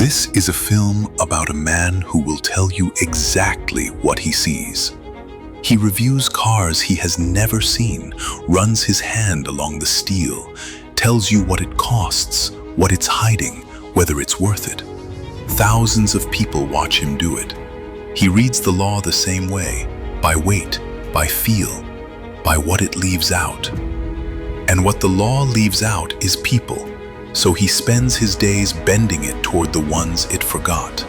This is a film about a man who will tell you exactly what he sees. He reviews cars he has never seen, runs his hand along the steel, tells you what it costs, what it's hiding, whether it's worth it. Thousands of people watch him do it. He reads the law the same way, by weight, by feel, by what it leaves out. And what the law leaves out is people, so he spends his days bending it toward the ones it forgot.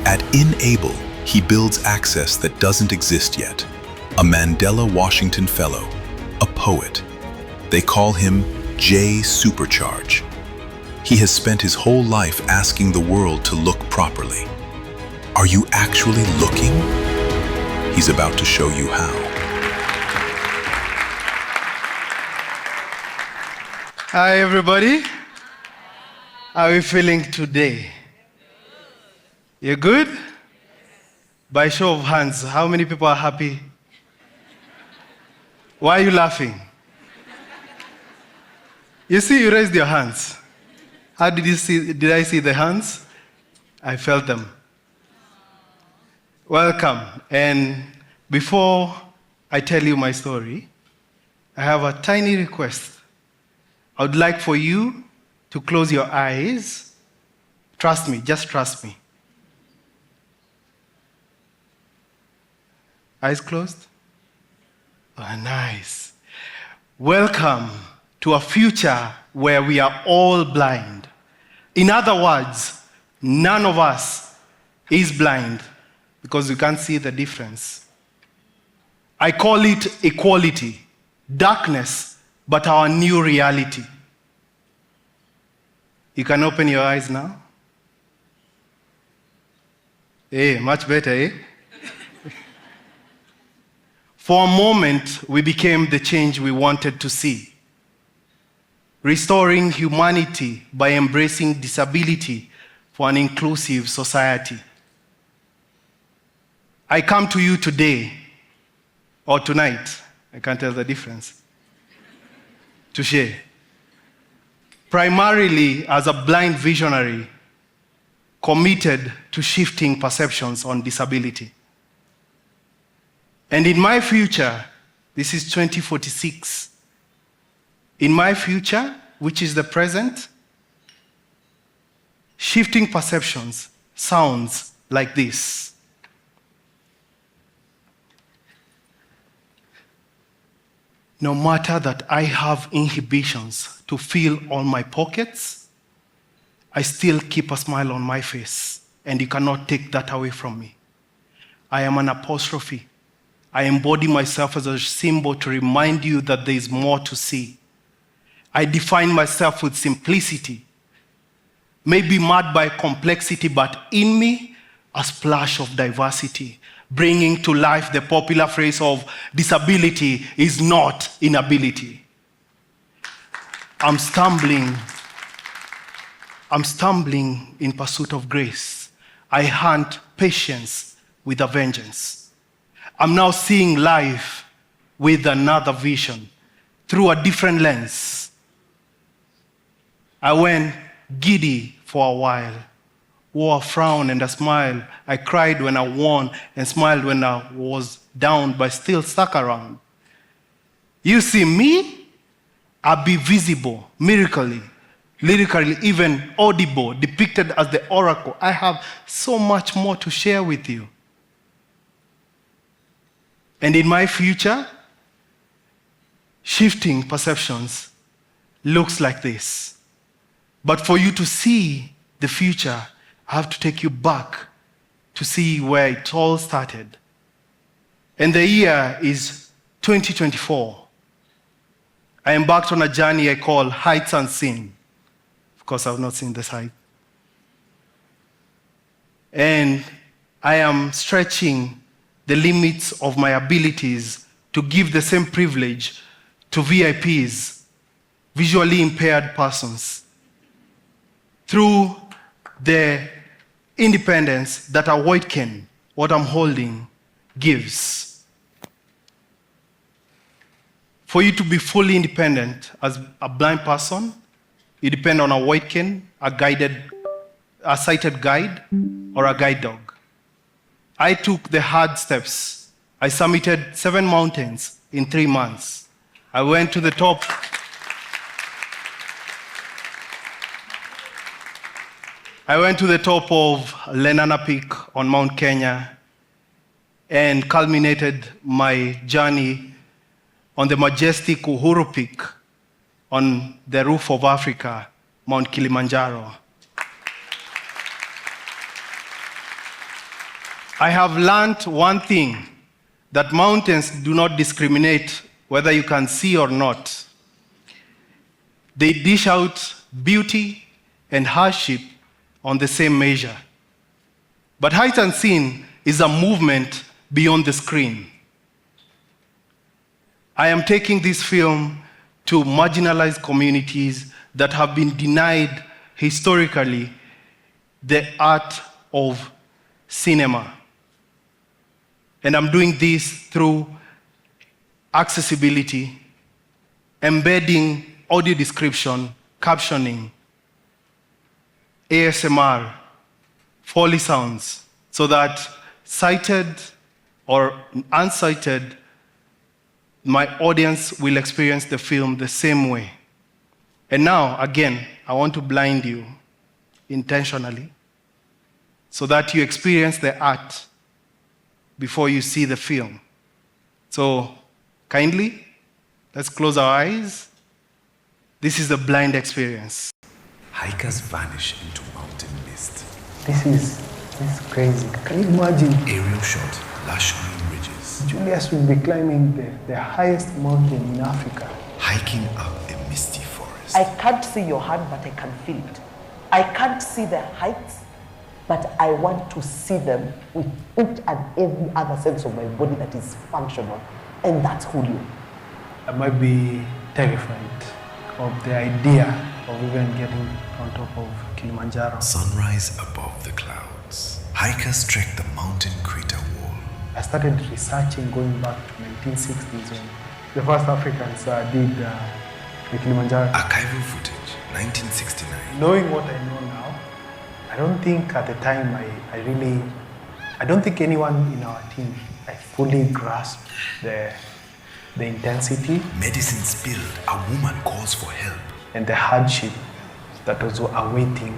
At Enable, he builds access that doesn't exist yet. A Mandela Washington Fellow, a poet. They call him JSupercharge. He has spent his whole life asking the world to look properly. Are you actually looking? He's about to show you how. Hi, everybody. How are you feeling today? You good? By show of hands, how many people are happy? Why are you laughing? You see, you raised your hands. How did you see? Did I see the hands? I felt them. Welcome. And before I tell you my story, I have a tiny request. I would like for you to close your eyes. Trust me, just trust me. Eyes closed? Oh, nice. Welcome to a future where we are all blind. In other words, none of us is blind because we can't see the difference. I call it equality, darkness, but our new reality. You can open your eyes now. Hey, much better, eh? For a moment, we became the change we wanted to see. Restoring humanity by embracing disability for an inclusive society. I come to you today, or tonight, I can't tell the difference, to share. Primarily as a blind visionary committed to shifting perceptions on disability. And in my future, this is 2046, in my future, which is the present, shifting perceptions sounds like this. No matter that I have inhibitions to fill all my pockets, I still keep a smile on my face, and you cannot take that away from me. I am an apostrophe. I embody myself as a symbol to remind you that there is more to see. I define myself with simplicity, maybe marred by complexity, but in me, a splash of diversity, bringing to life the popular phrase of disability is not inability. I'm stumbling in pursuit of grace. I hunt patience with a vengeance. I'm now seeing life with another vision, through a different lens. I went giddy for a while, wore a frown and a smile. I cried when I won and smiled when I was down, but still stuck around. You see me, I'll be visible, miraculously, lyrically, even audible, depicted as the oracle. I have so much more to share with you. And in my future, shifting perceptions looks like this. But for you to see the future, I have to take you back to see where it all started. And the year is 2024. I embarked on a journey I call Heights Unseen. Of course, I've not seen this height. And I am stretching the limits of my abilities to give the same privilege to VIPs, visually impaired persons, through the independence that a white cane, what I'm holding, gives. For you to be fully independent as a blind person, you depend on a white cane, a guided a sighted guide or a guide dog. I took the hard steps. I summited 7 mountains in 3 months. I went to the top. I went to the top of Lenana Peak on Mount Kenya and culminated my journey on the majestic Uhuru Peak on the roof of Africa, Mount Kilimanjaro. I have learned one thing, that mountains do not discriminate whether you can see or not. They dish out beauty and hardship on the same measure. But Height Unseen is a movement beyond the screen. I am taking this film to marginalized communities that have been denied historically the art of cinema. And I'm doing this through accessibility, embedding audio description, captioning, ASMR, Foley sounds, so that sighted or unsighted, my audience will experience the film the same way. And now, again, I want to blind you intentionally so that you experience the art before you see the film. So, kindly, let's close our eyes. This is the blind experience. Hikers vanish into mountain mist. This is crazy. Can you imagine? Aerial shot, lush green ridges. Julius will be climbing the highest mountain in Africa. Hiking up a misty forest. I can't see your hand, but I can feel it. I can't see the heights, but I want to see them with each and every other sense of my body that is functional. And that's Julio. I might be terrified of the idea of even getting on top of Kilimanjaro. Sunrise above the clouds. Hikers trek the mountain crater wall. I started researching going back to 1960s when the first Africans did the Kilimanjaro. Archival footage, 1969. Knowing what I know now, I don't think at the time I don't think anyone in our team fully grasped the intensity. Medicine spilled, a woman calls for help. And the hardship that was awaiting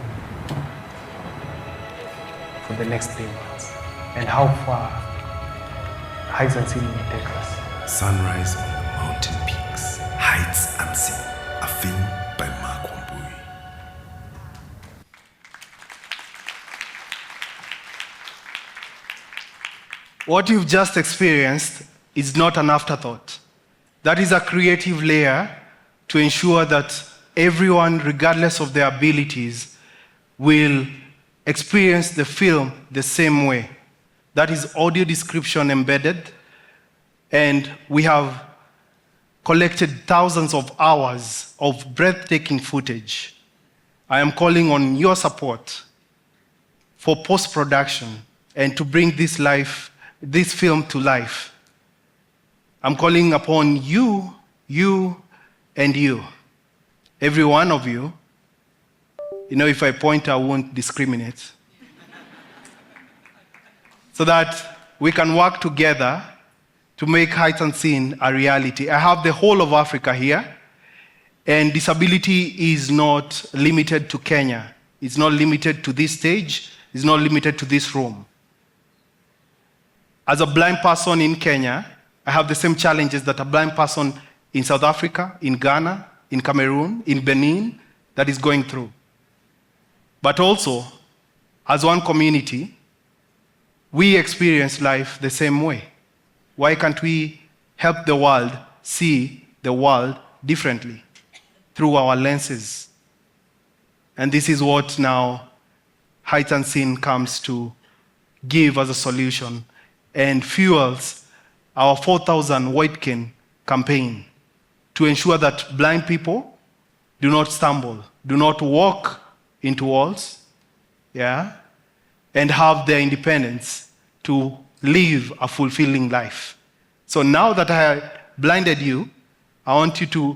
for the next 3 months. And how far Heights Unseen will take us. Sunrise on the mountain peaks. Heights Unseen, a film by Mark Wambui. What you've just experienced is not an afterthought. That is a creative layer to ensure that everyone, regardless of their abilities, will experience the film the same way. That is audio description embedded, and we have collected thousands of hours of breathtaking footage. I am calling on your support for post-production and to bring this film to life. I'm calling upon you, and you. Every one of you. You know, if I point, I won't discriminate. So that we can work together to make Heights Unseen a reality. I have the whole of Africa here, and disability is not limited to Kenya. It's not limited to this stage. It's not limited to this room. As a blind person in Kenya, I have the same challenges that a blind person in South Africa, in Ghana, in Cameroon, in Benin, that is going through. But also, as one community, we experience life the same way. Why can't we help the world see the world differently through our lenses? And this is what now Heights Unseen comes to give as a solution and fuels our 4,000 White Cane campaign to ensure that blind people do not stumble, do not walk into walls, and have their independence to live a fulfilling life. So now that I blinded you, I want you to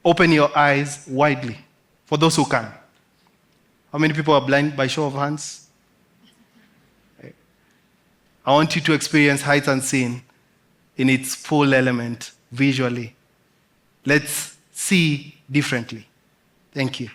open your eyes widely, for those who can. How many people are blind by show of hands? I want you to experience height unseen in its full element visually. Let's see differently. Thank you.